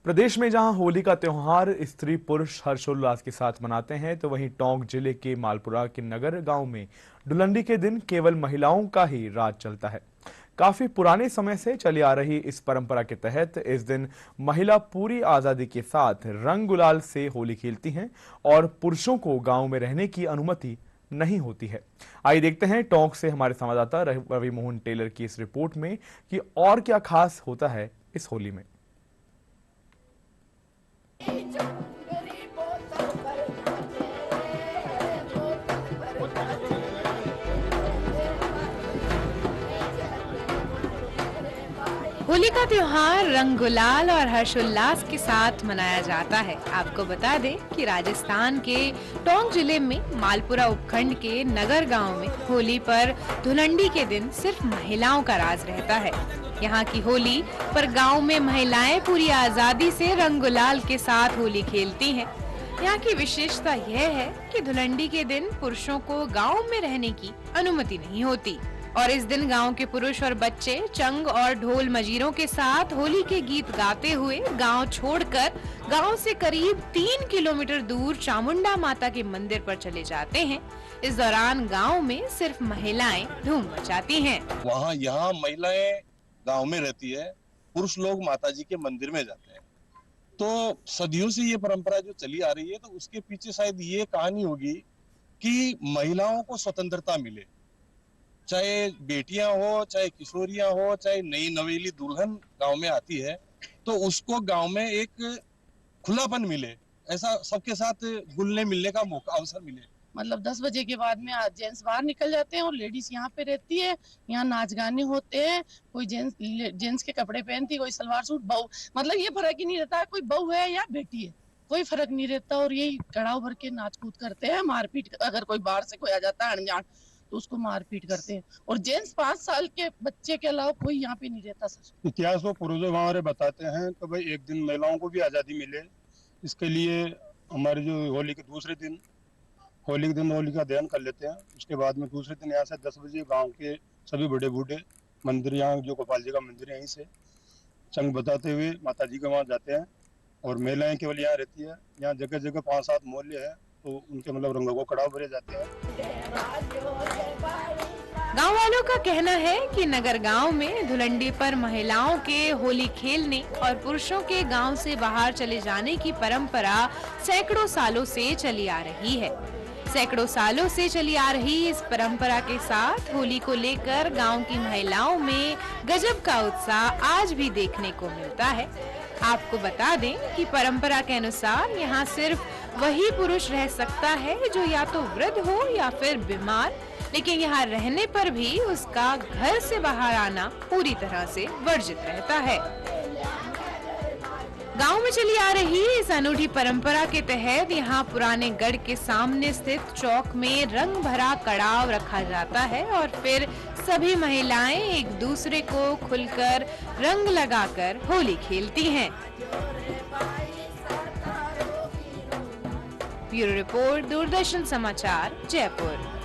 प्रदेश में जहां होली का त्योहार स्त्री पुरुष हर्षोल्लास के साथ मनाते हैं, तो वहीं टोंक जिले के मालपुरा के नगर गांव में धुलंडी के दिन केवल महिलाओं का ही राज चलता है। काफी पुराने समय से चली आ रही इस परंपरा के तहत इस दिन महिला पूरी आजादी के साथ रंग गुलाल से होली खेलती हैं और पुरुषों को गांव में रहने की अनुमति नहीं होती है। आइए देखते हैं टोंक से हमारे संवाददाता रवि मोहन टेलर की इस रिपोर्ट में कि और क्या खास होता है इस होली में। होली का त्योहार रंग गुलाल और हर्षोल्लास के साथ मनाया जाता है। आपको बता दें कि राजस्थान के टोंक जिले में मालपुरा उपखंड के नगर गांव में होली पर धुलंडी के दिन सिर्फ महिलाओं का राज रहता है। यहाँ की होली पर गांव में महिलाएं पूरी आजादी से रंग गुलाल के साथ होली खेलती हैं। यहाँ की विशेषता यह है कि धुलंडी के दिन पुरुषों को गांव में रहने की अनुमति नहीं होती और इस दिन गांव के पुरुष और बच्चे चंग और ढोल मजीरों के साथ होली के गीत गाते हुए गांव छोड़कर गांव से करीब 3 किलोमीटर दूर चामुंडा माता के मंदिर पर चले जाते हैं। इस दौरान गांव में सिर्फ महिलाएं धूम मचाती हैं। वहाँ यहाँ महिलाएं गांव में रहती है, पुरुष लोग माता जी के मंदिर में जाते हैं। तो सदियों से ये परंपरा जो चली आ रही है, तो उसके पीछे शायद ये कहानी होगी कि महिलाओं को स्वतंत्रता मिले, चाहे बेटियां हो, चाहे किशोरियां हो, चाहे नई नवेली दुल्हन गांव में आती है तो उसको गांव में एक खुलापन मिले, ऐसा सबके साथ घुलने मिलने का मौका अवसर मिले। मतलब 10 बजे के बाद में आज जेंट्स बाहर निकल जाते हैं और लेडीज यहाँ पे रहती है। यहाँ नाच गाने होते हैं, कोई जेंट्स के कपड़े पहनती है, कोई सलवार सूट। बहू मतलब ये फर्क ही नहीं रहता कोई बहू है या बेटी है, कोई फर्क नहीं रहता। और यही कड़ाव भर के नाच कूद करते हैं। मारपीट, अगर कोई बाहर से कोई आ जाता है अनजान तो उसको मारपीट करते हैं। और जेंट्स 5 साल के बच्चे के अलावा कोई यहाँ पे नहीं रहता। सर इतिहास वो पूर्वज हमारे बताते हैं तो भाई एक दिन महिलाओं को भी आज़ादी मिले, इसके लिए हमारे जो होली के दूसरे दिन होली का दहन कर लेते हैं। उसके बाद में दूसरे दिन यहाँ से 10 बजे गांव के सभी बड़े बूढ़े मंदिर, यहाँ जो गोपाल जी का मंदिर है, यहीं से चंग बताते हुए माता जी के वहाँ जाते हैं। और महिलाएं केवल यहाँ रहती है। यहाँ जगह जगह 5-7 मोहल्ले हैं, तो उनके मतलब रंगों को कड़ाव भरे जाते हैं। गांव वालों का कहना है कि नगर गांव में धुलंडी पर महिलाओं के होली खेलने और पुरुषों के गांव से बाहर चले जाने की परंपरा सैकड़ों सालों से चली आ रही है। सैकड़ों सालों से चली आ रही इस परंपरा के साथ होली को लेकर गांव की महिलाओं में गजब का उत्साह आज भी देखने को मिलता है। आपको बता दें कि परंपरा के अनुसार यहाँ सिर्फ वही पुरुष रह सकता है जो या तो वृद्ध हो या फिर बीमार, लेकिन यहाँ रहने पर भी उसका घर से बाहर आना पूरी तरह से वर्जित रहता है। गांव में चली आ रही इस अनूठी परंपरा के तहत यहाँ पुराने गढ़ के सामने स्थित चौक में रंग भरा कड़ाव रखा जाता है और फिर सभी महिलाएं एक दूसरे को खुलकर रंग लगाकर होली खेलती हैं। ब्यूरो रिपोर्ट, दूरदर्शन समाचार, जयपुर।